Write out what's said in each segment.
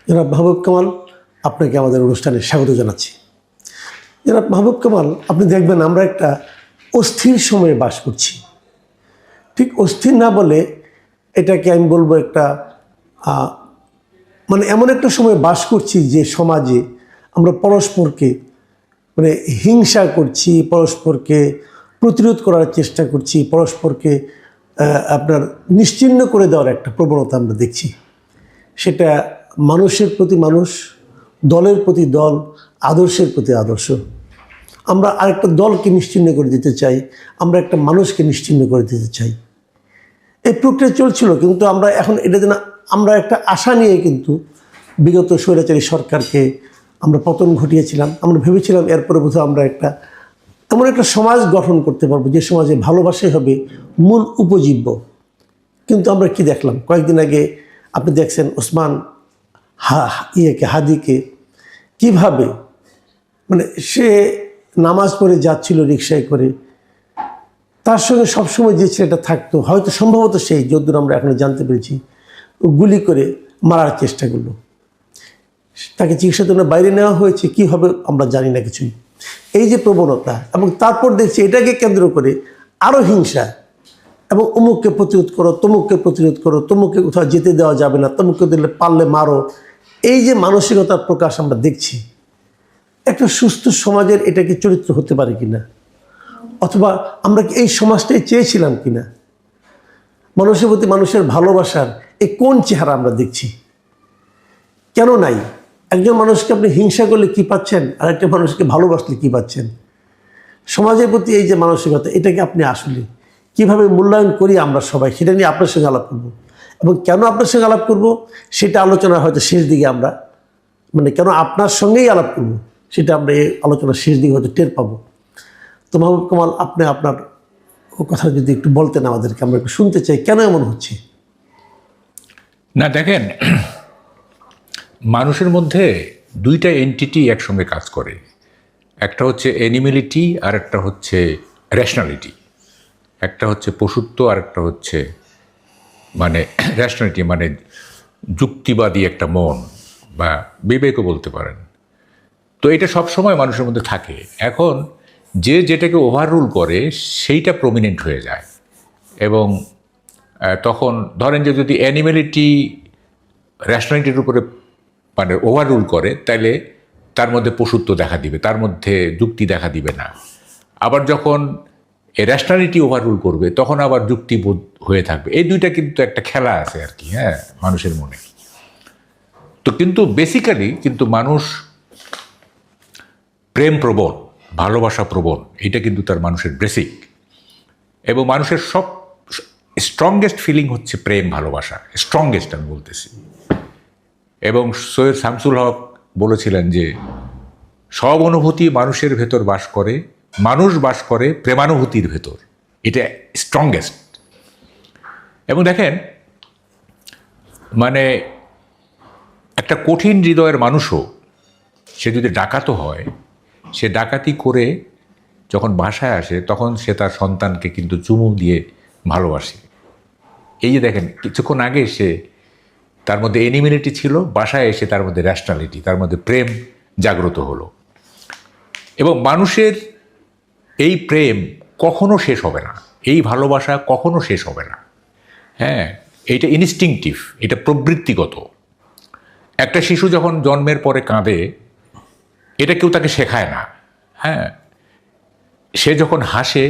জনাব মাহবুব কামাল, আপনাকে আমাদের অনুষ্ঠানে স্বাগত জানাচ্ছি। জনাব মাহবুব কামাল, আপনি দেখবেন আমরা একটা অস্থির সময়ে বাস করছি। ঠিক অস্থির না বলে এটাকে আমি বলবো একটা মানে এমন একটা সময় বাস করছি যে সমাজে আমরা পরস্পরকে মানে হিংসা করছি, পরস্পরকে প্রতিরোধ করার চেষ্টা করছি, পরস্পরকে আপনার নিশ্চিহ্ন করে দেওয়ার একটা প্রবণতা আমরা দেখছি। সেটা মানুষের প্রতি মানুষ, দলের প্রতি দল, আদর্শের প্রতি আদর্শ। আমরা আরেকটা দলকে নিশ্চিহ্ন করে দিতে চাই, আমরা একটা মানুষকে নিশ্চিহ্ন করে দিতে চাই। এই প্রক্রিয়া চলছিল, কিন্তু আমরা এখন এটা যেন আমরা একটা আশা নিয়ে কিন্তু বিগত স্বৈরাচারী সরকারকে আমরা পতন ঘটিয়েছিলাম। আমরা ভেবেছিলাম এরপরে বোধহয় আমরা এমন একটা সমাজ গঠন করতে পারবো যে সমাজে ভালোবাসাই হবে মূল উপজীব্য। কিন্তু আমরা কি দেখলাম কয়েকদিন আগে, আপনি দেখছেন ওসমান হাদিকে কিভাবে মানে সে নামাজ পড়ে যাচ্ছিল রিকশায় করে, তার সঙ্গে সবসময় যে ছেলেটা থাকতো, হয়তো সম্ভবত সেই, যদ্দূর আমরা এখনো জানতে পেরেছি, গুলি করে মারার চেষ্টা করলো। তাকে চিকিৎসার জন্য বাইরে নেওয়া হয়েছে, কি হবে আমরা জানি না কিছুই। এই যে প্রবণতা, এবং তারপর দেখছি এটাকে কেন্দ্র করে আরও হিংসা, এবং অমুককে প্রতিরোধ করো, তমুককে প্রতিরোধ করো, তমুককে কোথাও যেতে দেওয়া যাবে না, তমুককে দিলে পারলে মারো। এই যে মানসিকতার প্রকাশ আমরা দেখছি, একটা সুস্থ সমাজের এটা কি চরিত্র হতে পারে কিনা, অথবা আমরা কি এই সমাজটাই চেয়েছিলাম কিনা? মানুষের প্রতি মানুষের ভালোবাসার এই কোন চেহারা আমরা দেখছি? কেন নাই? একজন মানুষকে আপনি হিংসা করলে কি পাচ্ছেন, আর একটা মানুষকে ভালোবাসলে কি পাচ্ছেন? সমাজের প্রতি এই যে মানসিকতা, এটাকে আপনি আসলে কীভাবে মূল্যায়ন করি আমরা সবাই, সেটা নিয়ে আপনার সঙ্গে আলাপ করব। এবং কেন আপনার সঙ্গে আলাপ করব সেটা আলোচনা হয়তো শেষ দিকে আমরা, মানে কেন আপনার সঙ্গেই আলাপ করব সেটা আমরা এই আলোচনার শেষ দিকে হয়তো টের পাবো। তো মাহবুব কামাল, আপনি আপনার কথা যদি একটু বলতেন আমাদেরকে, আমরা একটু শুনতে চাই কেন এমন হচ্ছে। না, দেখেন, মানুষের মধ্যে দুইটা এন্টিটি একসঙ্গে কাজ করে। একটা হচ্ছে অ্যানিমেলিটি, আর একটা হচ্ছে রেশনালিটি। একটা হচ্ছে পশুত্ব, আর একটা হচ্ছে মানে রেশনালিটি, মানে যুক্তিবাদী একটা মন বা বিবেকও বলতে পারেন। তো এটা সবসময় মানুষের মধ্যে থাকে। এখন যে যেটাকে ওভাররুল করে সেইটা প্রমিনেন্ট হয়ে যায়, এবং তখন ধরেন যে যদি অ্যানিমেলিটি রেশনালিটির উপরে মানে ওভাররুল করে, তাহলে তার মধ্যে পশুত্ব দেখা দিবে, তার মধ্যে যুক্তি দেখা দিবে না। আবার যখন এই রেশনালিটি ওভাররুল করবে, তখন আবার যুক্তিবোধ হয়ে থাকবে। এই দুইটা কিন্তু একটা খেলা আছে আর কি, হ্যাঁ, মানুষের মনে। তো কিন্তু বেসিক্যালি কিন্তু মানুষ প্রেম প্রবণ, ভালোবাসা প্রবণ, এটা কিন্তু তার মানুষের বেসিক। এবং মানুষের সব স্ট্রংগেস্ট ফিলিং হচ্ছে প্রেম, ভালোবাসা, স্ট্রংগেস্ট আমি বলতেছি। এবং সৈয়দ শামসুল হক বলেছিলেন যে সব অনুভূতি মানুষের ভেতর বাস করে, মানুষ বাস করে প্রেমানুভূতির ভেতর, এটা স্ট্রংগেস্ট। এবং দেখেন, মানে একটা কঠিন হৃদয়ের মানুষও সে যদি ডাকাতও হয়, সে ডাকাতি করে যখন বাসায় আসে তখন সে তার সন্তানকে কিন্তু চুমু দিয়ে ভালোবাসে। এই যে দেখেন, কিছুক্ষণ আগে সে তার মধ্যে অ্যানিমেলিটি ছিল, বাসায় এসে তার মধ্যে রেশনালিটি, তার মধ্যে প্রেম জাগ্রত হলো। এবং মানুষের এই প্রেম কখনো শেষ হবে না, এই ভালোবাসা কখনো শেষ হবে না। হ্যাঁ, এইটা ইনস্টিংটিভ, এটা প্রবৃত্তিগত। একটা শিশু যখন জন্মের পরে কাঁদে, এটা কেউ তাকে শেখায় না। হ্যাঁ, সে যখন হাসে,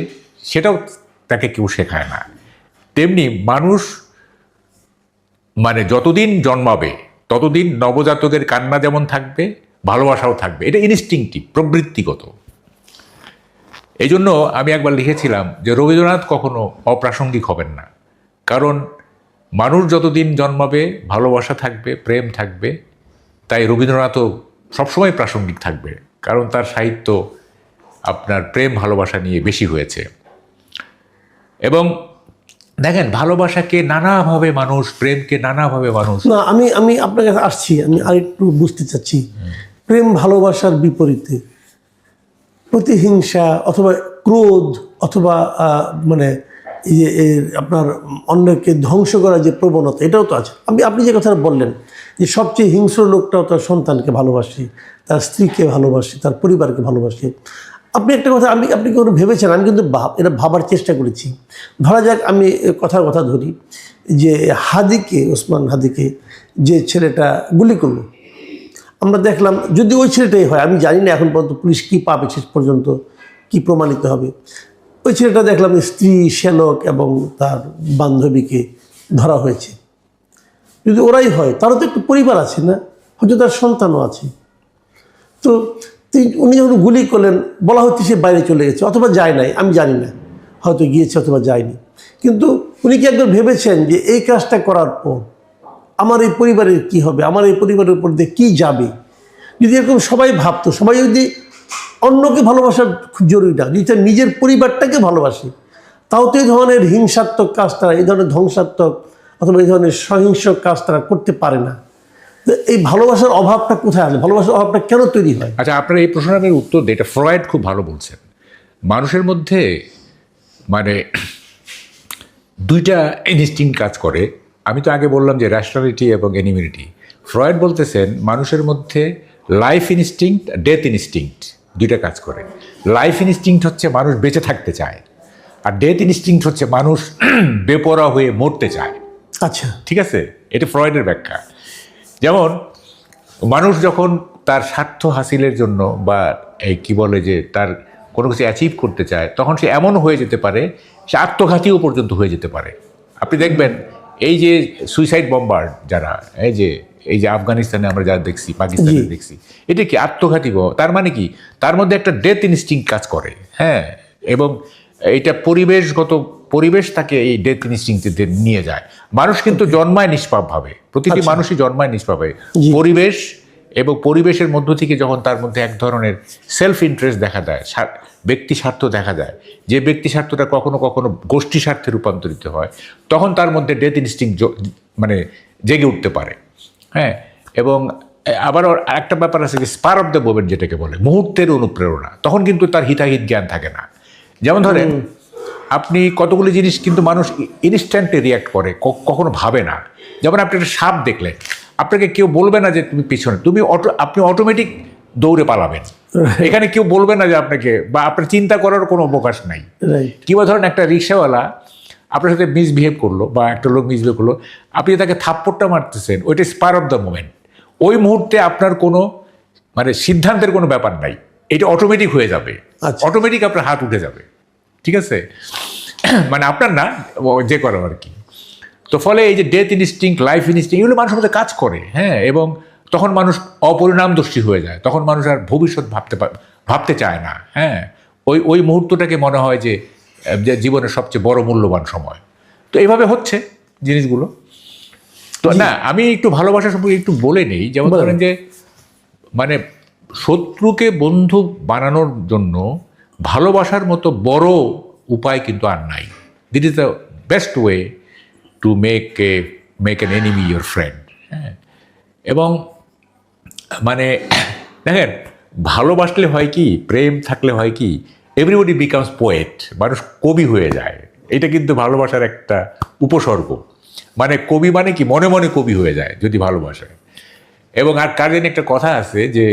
সেটাও তাকে কেউ শেখায় না। তেমনি মানুষ মানে যতদিন জন্মাবে ততদিন নবজাতকের কান্না যেমন থাকবে, ভালোবাসাও থাকবে। এটা ইনস্টিংটিভ, প্রবৃত্তিগত। এই জন্য আমি একবার লিখেছিলাম যে রবীন্দ্রনাথ কখনো অপ্রাসঙ্গিক হবেন না, কারণ মানুষ যতদিন জন্মাবে ভালোবাসা থাকবে, প্রেম থাকবে। তাই রবীন্দ্রনাথও সবসময় প্রাসঙ্গিক থাকবে, কারণ তার সাহিত্য আপনার প্রেম ভালোবাসা নিয়ে বেশি হয়েছে। এবং দেখেন, ভালোবাসাকে নানাভাবে মানুষ, প্রেমকে নানাভাবে মানুষ। না, আমি আপনার কাছে আসছি, আমি আরেকটু বুঝতে চাচ্ছি। প্রেম ভালোবাসার বিপরীতে প্রতিহিংসা অথবা ক্রোধ অথবা মানে আপনার অন্যকে ধ্বংস করার যে প্রবণতা, এটাও তো আছে। আপনি যে কথাটা বললেন যে সবচেয়ে হিংস্র লোকটাও তার সন্তানকে ভালোবাসে, তার স্ত্রীকে ভালোবাসে, তার পরিবারকে ভালোবাসে। আপনি একটা কথা, আপনি কোনো ভেবেছেন, আমি কিন্তু এটা ভাবার চেষ্টা করেছি। ধরা যাক আমি কথার কথা ধরি যে ওসমান হাদিকে যে ছেলেটা গুলি করলো, আমরা দেখলাম যদি ওই ছেলেটাই হয়, আমি জানি না এখন পর্যন্ত পুলিশ কী পাবে, শেষ পর্যন্ত কি প্রমাণিত হবে। ওই ছেলেটা দেখলাম স্ত্রী, শ্যালক এবং তার বান্ধবীকে ধরা হয়েছে। যদি ওরাই হয় তারও তো একটু পরিবার আছে না, হয়তো তার সন্তানও আছে। তো উনি যখন গুলি করলেন, বলা হচ্ছে সে বাইরে চলে গেছে অথবা যায় নাই, আমি জানি না, হয়তো গিয়েছে অথবা যায়নি। কিন্তু উনি কি একবার ভেবেছেন যে এই কাজটা করার পর আমার এই পরিবারের কি হবে, আমার এই পরিবারের উপর দিয়ে কী যাবে? যদি এরকম সবাই ভাবতো, সবাই যদি অন্যকে ভালোবাসার খুব জরুরি না, যদি তার নিজের পরিবারটাকে ভালোবাসে, তাও তো এই ধরনের হিংসাত্মক কাজ তারা, এই ধরনের ধ্বংসাত্মক অথবা এই ধরনের সহিংস কাজ তারা করতে পারে না। তো এই ভালোবাসার অভাবটা কোথায় আসে? ভালোবাসার অভাবটা কেন তৈরি হয়? আচ্ছা, আপনার এই প্রশ্নের উত্তর দিয়ে এটা ফ্রয়েড খুব ভালো বলছেন। মানুষের মধ্যে মানে দুইটা ইনস্টিংক্ট কাজ করে। আমি তো আগে বললাম যে র্যাশনালিটি এবং অ্যানিমিলিটি। ফ্রয়েড বলতেছেন মানুষের মধ্যে লাইফ ইনস্টিংক্ট, ডেথ ইনস্টিংক্ট দুইটা কাজ করে। লাইফ ইনস্টিংক্ট হচ্ছে মানুষ বেঁচে থাকতে চায়, আর ডেথ ইনস্টিংক্ট হচ্ছে মানুষ বেপরোয়া হয়ে মরতে চায়। আচ্ছা, ঠিক আছে, এটা ফ্রয়েডের ব্যাখ্যা। যেমন মানুষ যখন তার স্বার্থ হাসিলের জন্য বা এই কী বলে যে তার কোনো কিছু অ্যাচিভ করতে চায়, তখন সে এমন হয়ে যেতে পারে, সে আত্মঘাতীও পর্যন্ত হয়ে যেতে পারে। আপনি দেখবেন এই যে সুইসাইড বম্বার যারা, এই যে আফগানিস্তানে আমরা যা দেখছি, পাকিস্তানে দেখছি, এটা কি আত্মঘাতী? তার মানে কি তার মধ্যে একটা ডেথ ইনস্টিংক্ট কাজ করে। হ্যাঁ, এবং এটা পরিবেশ তাকে এই ডেথ ইনস্টিংক্টে নিয়ে যায়। মানুষ কিন্তু জন্মায় নিষ্পাপভাবে, প্রতিটি মানুষই জন্মায় নিষ্পাপভাবে। পরিবেশ এবং পরিবেশের মধ্য থেকে যখন তার মধ্যে এক ধরনের সেলফ ইন্টারেস্ট দেখা দেয়, ব্যক্তি স্বার্থ দেখা যায়, যে ব্যক্তি স্বার্থটা কখনো কখনো গোষ্ঠী স্বার্থে রূপান্তরিত হয়, তখন তার মধ্যে ডেথ ইনস্টিংক্ট মানে জেগে উঠতে পারে। হ্যাঁ, এবং আবার একটা ব্যাপার আছে যে স্পার অফ দ্য মোমেন্ট যেটাকে বলে, মুহূর্তের অনুপ্রেরণা, তখন কিন্তু তার হিতাহিত জ্ঞান থাকে না। যেমন ধরেন আপনি কতগুলি জিনিস কিন্তু মানুষ ইনস্ট্যান্টলি রিয়্যাক্ট করে, কখনো ভাবে না। যেমন আপনি একটা সাপ দেখলেন, আপনাকে কেউ বলবে না যে তুমি পিছনে, আপনি অটোমেটিক দৌড়ে পালাবেন। এখানে কেউ বলবে না যে আপনাকে, বা আপনার চিন্তা করার কোনো অবকাশ নাই। কিংবা ধরেন একটা রিক্সাওয়ালা আপনার সাথে মিসবিহেভ করলো, বা একটা লোক মিসবিহেভ করলো, আপনি তাকে থাপ্পড়টা মারতেছেন, ওইটা স্পার অফ দ্য মোমেন্ট। ওই মুহূর্তে আপনার কোনো মানে সিদ্ধান্তের কোনো ব্যাপার নাই, এটা অটোমেটিক হয়ে যাবে, অটোমেটিক আপনার হাত উঠে যাবে। ঠিক আছে, মানে আপনার না, যে করো আর কি। তো ফলে এই যে ডেথ ইনস্টিংক্ট, লাইফ ইনস্টিংক্ট, এগুলো মানুষের মধ্যে কাজ করে। হ্যাঁ, এবং তখন মানুষ অপরিণামদর্শী হয়ে যায়, তখন মানুষ আর ভবিষ্যৎ ভাবতে চায় না। হ্যাঁ, ওই মুহূর্তটাকে মনে হয় যে জীবনের সবচেয়ে বড় মূল্যবান সময়। তো এইভাবে হচ্ছে জিনিসগুলো। তো না, আমি একটু ভালোবাসা সম্পর্কে একটু বলে নেই। যেমন ধরেন যে মানে শত্রুকে বন্ধু বানানোর জন্য ভালোবাসার মতো বড় উপায় কিন্তু আর নাই। This is the best way to make an enemy your friend. হ্যাঁ, এবং মানে দেখেন, ভালোবাসলে হয় কি, প্রেম থাকলে হয় কি, এভরিবডি বিকামস পোয়েট, মানুষ কবি হয়ে যায়। এটা কিন্তু ভালোবাসার একটা উপসর্গ। মানে কবি মানে কি, মনে মনে কবি হয়ে যায় যদি ভালোবাসায়। এবং আর কার জানি একটা কথা আছে যে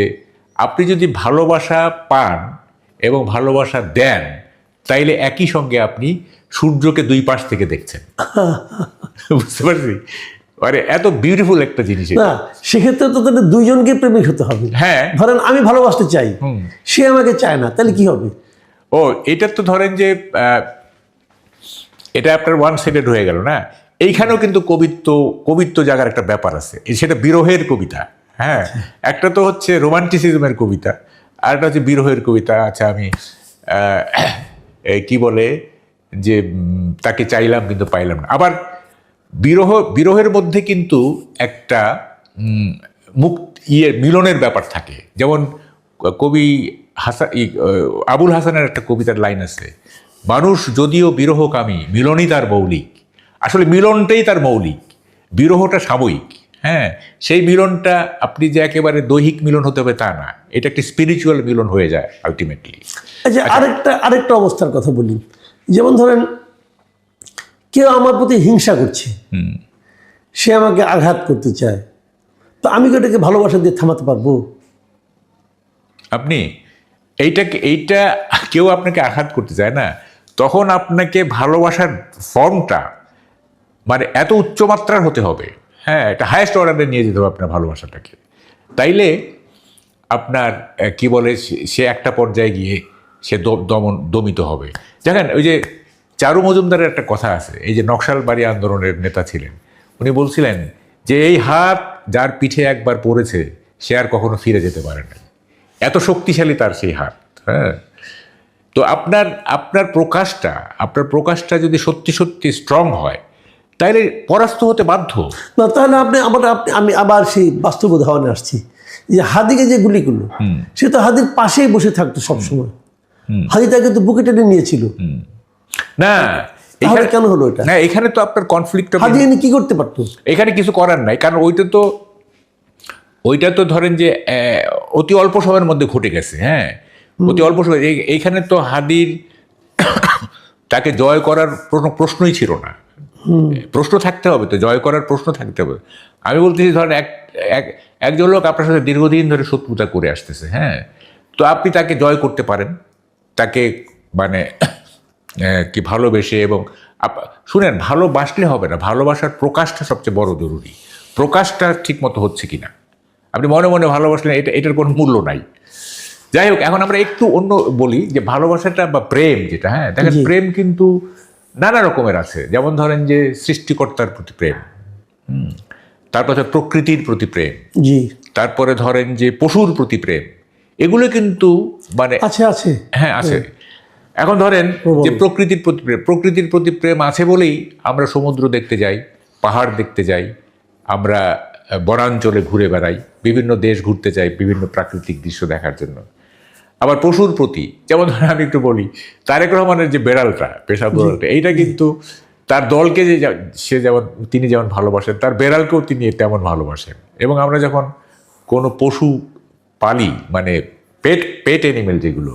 আপনি যদি ভালোবাসা পান এবং ভালোবাসা দেন, তাইলে একই সঙ্গে আপনি সূর্যকে দুই পাশ থেকে দেখছেন। বুঝতে পারছি, মানে এত বিউটিফুল একটা জিনিস। না, সেক্ষেত্রে তো তাদের দুইজনকে প্রেমিক হতে হবে। হ্যাঁ, ধরেন আমি ভালোবাসতে চাই, সে আমাকে চায় না, তাহলে কি হবে? ও, এটা তো ধরেন যে এটা আপনার ওয়ান সাইডেড হয়ে গেল না। এইখানেও কিন্তু কবিত্ব জাগার একটা ব্যাপার আছে, সেটা বিরহের কবিতা। হ্যাঁ, একটা তো হচ্ছে রোমান্টিসিজমের কবিতা, আর একটা হচ্ছে বিরহের কবিতা। আচ্ছা, আমি কি বলে যে তাকে চাইলাম কিন্তু পাইলাম না। আবার বিরহের মধ্যে কিন্তু একটা মিলনের ব্যাপার থাকে। যেমন কবি আবুল হাসানের একটা কবিতার লাইন আছে, মানুষ যদিও বিরহকামী, মিলনই তার মৌলিক। আসলে মিলনটাই তার মৌলিক, বিরহটা সাময়িক। হ্যাঁ, সেই মিলনটা আপনি যে একেবারে দৈহিক মিলন হতে হবে তা না, এটা একটি স্পিরিচুয়াল মিলন হয়ে যায় আলটিমেটলি। আচ্ছা, আরেকটা অবস্থার কথা বলি। যেমন ধরেন কেউ আমার প্রতি হিংসা করছে, সে আমাকে আঘাত করতে চায়, তো আমি কি এটাকে ভালোবাসা দিয়ে থামাতে পারবো? আপনি এইটা কেউ আপনাকে আঘাত করতে চায় না, তখন আপনাকে ভালোবাসার ফর্মটা মানে এত উচ্চমাত্রার হতে হবে, হ্যাঁ, এটা হায়েস্ট অর্ডারে নিয়ে যেতে হবে আপনার ভালোবাসাটাকে। তাইলে আপনার কি বলে, সে একটা পর্যায়ে গিয়ে সে দমিত হবে। দেখেন, ওই যে চারু মজুমদারের একটা কথা আছে, এই যে নকশালবাড়ি আন্দোলনের নেতা ছিলেন, উনি বলছিলেন যে এই হাত যার পিঠে একবার পড়েছে সে আর কখনো ফিরে যেতে পারে না, এত শক্তিশালী তার সেই হাত। হ্যাঁ, তো আপনার প্রকাশটা যদি সত্যি সত্যি স্ট্রং হয়, তাইলে পরাস্ত হতে বাধ্য না। তাহলে আমি আবার সেই বাস্তব উদাহরণে আসছি, যে হাদিকে যে গুলিগুলো, সে তো হাদির পাশেই বসে থাকতো সবসময়, হাদি তাকে তো বুকে টেনে নিয়েছিল না। তাহলে কেন হলো এটা? না, এখানে তো আপনার কনফ্লিক্ট, হাদি এনে কি করতে পারতো? এখানে কিছু করার নাই, কারণ ওইটা তো ধরেন যে অতি অল্প সময়ের মধ্যে ঘটে গেছে। হ্যাঁ, অতি অল্প সময়। এইখানে তো হাদির তাকে জয় করার কোনো প্রশ্নই ছিল না। প্রশ্ন থাকতে হবে তো, জয় করার প্রশ্ন থাকতে হবে। আমি বলতেছি ধরেন একজন লোক আপনার সাথে দীর্ঘদিন ধরে শত্রুতা করে আসতেছে, হ্যাঁ, তো আপনি তাকে জয় করতে পারেন, তাকে মানে কি ভালোবেসে। এবং শুনেন, ভালোবাসলে হবে না, ভালোবাসার প্রকাশটা সবচেয়ে বড় জরুরি। প্রকাশটা ঠিক মতো হচ্ছে কিনা। আপনি মনে মনে ভালোবাসলেন, এটার কোনো মূল্য নাই। যাই হোক, এখন আমরা একটু অন্য বলি, যে ভালোবাসাটা বা প্রেম যেটা, হ্যাঁ, দেখেন প্রেম কিন্তু নানা রকমের আছে। যেমন ধরেন যে সৃষ্টিকর্তার প্রতি প্রেম, তারপর প্রকৃতির প্রতি প্রেম, জি, তারপরে ধরেন যে পশুর প্রতি প্রেম, এগুলো কিন্তু মানে আছে। হ্যাঁ, আছে। এখন ধরেন যে প্রকৃতির প্রতি প্রেম আছে বলেই আমরা সমুদ্র দেখতে যাই, পাহাড় দেখতে যাই, আমরা বনাঞ্চলে ঘুরে বেড়াই, বিভিন্ন দেশ ঘুরতে যাই বিভিন্ন প্রাকৃতিক দৃশ্য দেখার জন্য। আবার পশুর প্রতি, যেমন ধরেন আমি একটু বলি, তারেক রহমানের যে বেড়ালটা, পেশাব বেড়ালটা, এইটা কিন্তু তার দলকে তিনি যেমন ভালোবাসেন, তার বেড়ালকেও তিনি তেমন ভালোবাসেন। এবং আমরা যখন কোনো পশু পালি, মানে পেট অ্যানিমেল যেগুলো,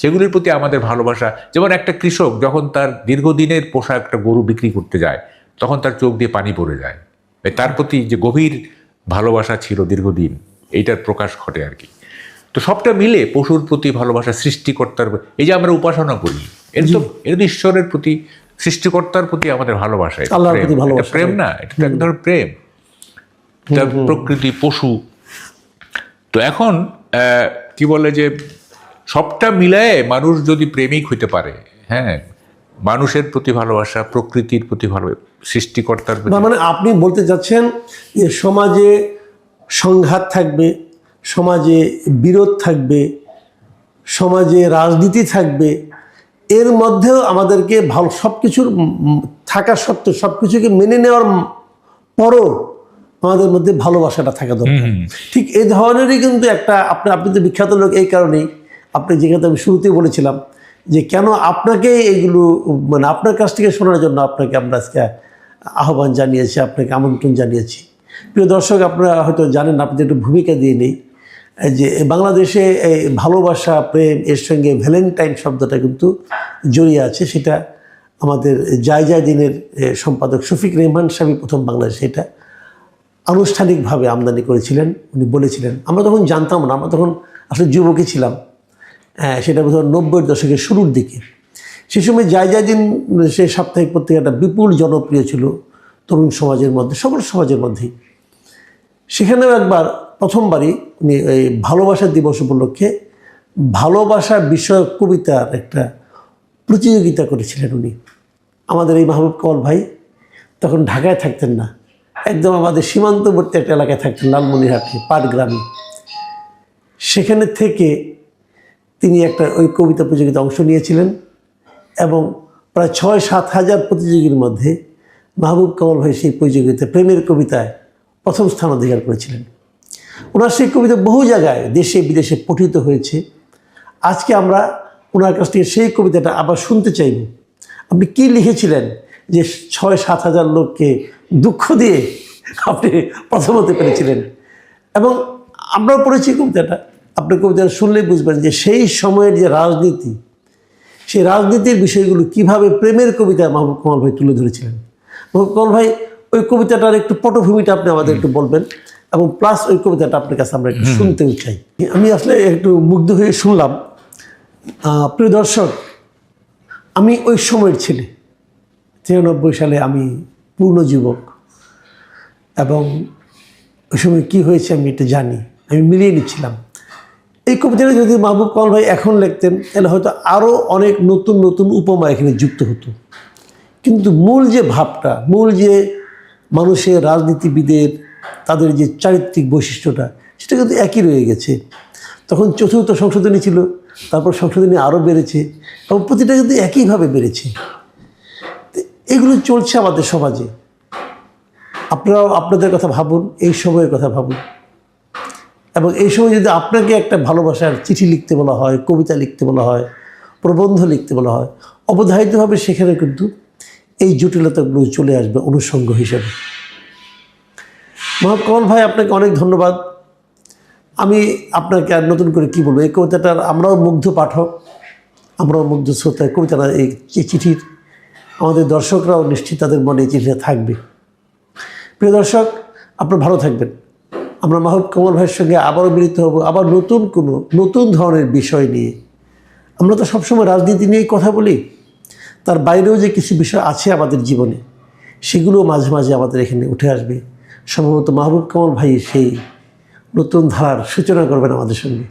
সেগুলির প্রতি আমাদের ভালোবাসা, যেমন একটা কৃষক যখন তার দীর্ঘদিনের পোষা একটা গরু বিক্রি করতে যায়, তখন তার চোখ দিয়ে পানি পড়ে যায়, তার প্রতি যে গভীর ভালোবাসা ছিল দীর্ঘদিন, এইটার প্রকাশ ঘটে আর কি। তো সবটা মিলে পশুর প্রতি ভালোবাসা, সৃষ্টিকর্তার, এই যে আমরা উপাসনা করি, এর তো ঈশ্বরের প্রতি, সৃষ্টিকর্তার প্রতি আমাদের ভালোবাসা, প্রেম না, এটা তো এক ধরনের প্রেম। প্রকৃতি, পশু। তো এখন কি বলে যে সবটা মিলায়ে মানুষ যদি প্রেমিক হইতে পারে, হ্যাঁ, মানুষের প্রতি ভালোবাসা, প্রকৃতির প্রতি ভালোবাসা, সৃষ্টিকর্তার প্রতি, মানে আপনি বলতে চাচ্ছেন যে সমাজে সংঘাত থাকবে, সমাজে বিরোধ থাকবে, সমাজে রাজনীতি থাকবে, এর মধ্যেও আমাদেরকে ভালো সব কিছুর থাকা সত্ত্বেও, সব কিছুকে মেনে নেওয়ার পরও আমাদের মধ্যে ভালোবাসাটা থাকা দরকার। ঠিক এই ধরনেরই কিন্তু একটা আপনি তো বিখ্যাত লোক এই কারণেই, আপনি যেখানে আমি শুরুতেই বলেছিলাম যে কেন আপনাকে এগুলো মানে আপনার কাছ থেকে শোনার জন্য আপনাকে আমরা আজকে আহ্বান জানিয়েছি, আপনাকে আমন্ত্রণ জানিয়েছি। প্রিয় দর্শক, আপনারা হয়তো জানেন, আপনাদের একটু ভূমিকা দিয়ে নেই, যে বাংলাদেশে এই ভালোবাসা, প্রেম, এর সঙ্গে ভ্যালেন্টাইন শব্দটা কিন্তু জড়িয়ে আছে। সেটা আমাদের জায়দিনের সম্পাদক শফিক রেহমান সাহেব প্রথম বাংলাদেশে এটা আনুষ্ঠানিকভাবে আমদানি করেছিলেন। উনি বলেছিলেন, আমরা তখন জানতাম না, আমরা তখন আসলে যুবকই ছিলাম, সেটা বোধ হয় 90-এর দশকের শুরুর দিকে। সে সময় জায়দিন সে সাপ্তাহিক পত্রিকাটা বিপুল জনপ্রিয় ছিল তরুণ সমাজের মধ্যে, সকল সমাজের মধ্যেই। সেখানেও একবার প্রথমবারই উনি এই ভালোবাসা দিবস উপলক্ষে ভালোবাসা বিষয়ক কবিতার একটা প্রতিযোগিতা করেছিলেন উনি। আমাদের এই মাহবুব কামাল ভাই তখন ঢাকায় থাকতেন না, একদম আমাদের সীমান্তবর্তী একটা এলাকায় থাকতেন, লালমনিরহাটে, পাটগ্রামে। সেখানে থেকে তিনি একটা ওই কবিতা প্রতিযোগিতায় অংশ নিয়েছিলেন এবং প্রায় 6-7 হাজার প্রতিযোগীর মধ্যে মাহবুব কামাল ভাই সেই প্রতিযোগিতায় প্রেমের কবিতায় প্রথম স্থান অধিকার করেছিলেন। ওনার সেই কবিতা বহু জায়গায় দেশে বিদেশে পঠিত হয়েছে। আজকে আমরা ওনার কাছ থেকে সেই কবিতাটা আবার শুনতে চাইব। আপনি কি লিখেছিলেন যে 6-7 হাজার লোককে দুঃখ দিয়ে আপনি প্রথম হতে পেরেছিলেন? এবং আমরাও পড়েছি কবিতাটা, আপনি কবিতাটা শুনলেই বুঝবেন যে সেই সময়ের যে রাজনীতি, সেই রাজনীতির বিষয়গুলো কিভাবে প্রেমের কবিতায় মাহবুব কামাল ভাই তুলে ধরেছিলেন। মাহবুব কামাল ভাই, ওই কবিতাটার একটু পটভূমিটা আপনি আমাদের একটু বলবেন, এবং প্লাস ওই কবিতাটা আপনার কাছে আমরা একটু শুনতেও চাই। আমি আসলে একটু মুগ্ধ হয়ে শুনলাম। প্রিয় দর্শক, আমি ওই সময়ের ছেলে, 93 সালে আমি পূর্ণ যুবক, এবং ওই সময় কী হয়েছে আমি এটা জানি, আমি মিলিয়ে নিচ্ছিলাম। এই কবিতাটা যদি মাহবুব কামাল ভাই এখন লিখতেন তাহলে হয়তো আরও অনেক নতুন নতুন উপমা এখানে যুক্ত হতো, কিন্তু মূল যে ভাবটা, মূল যে মানুষের, রাজনীতিবিদের তাদের যে চারিত্রিক বৈশিষ্ট্যটা, সেটা কিন্তু একই রয়ে গেছে। তখন চতুর্থ সংশোধনী ছিল, তারপর সংশোধনী আরও বেড়েছে, এবং প্রতিটা কিন্তু একইভাবে বেড়েছে। এগুলো চলছে আমাদের সমাজে। আপনারাও আপনাদের কথা ভাবুন, এই সময়ের কথা ভাবুন, এবং এই সময় যদি আপনাকে একটা ভালোবাসার চিঠি লিখতে বলা হয়, কবিতা লিখতে বলা হয়, প্রবন্ধ লিখতে বলা হয়, অবধারিতভাবে সেখানে কিন্তু এই জটিলতাগুলো চলে আসবে অনুষঙ্গ হিসেবে। মাহবুব কামাল ভাই, আপনাকে অনেক ধন্যবাদ। আমি আপনাকে আর নতুন করে কী বলবো, এই কবিতাটার আমরাও মুগ্ধ পাঠক, আমরাও মুগ্ধ শ্রোতা। কবিতাটা এই চিঠির আমাদের দর্শকরাও নিশ্চিত তাদের মনে এই চিঠিটা থাকবে। প্রিয় দর্শক, আপনারা ভালো থাকবেন। আমরা মাহবুব কামাল ভাইয়ের সঙ্গে আবারও মিলিত হব, আবার নতুন ধরনের বিষয় নিয়ে। আমরা তো সবসময় রাজনীতি নিয়েই কথা বলি, তার বাইরেও যে কিছু বিষয় আছে আমাদের জীবনে, সেগুলো মাঝে মাঝে আমাদের এখানে উঠে আসবে। সম্ভবত মাহবুব কামাল ভাই সেই নতুন ধারার সূচনা করবেন আমাদের সঙ্গে।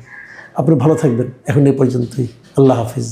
আপনি ভালো থাকবেন। এখন এই পর্যন্তই। আল্লাহ হাফিজ।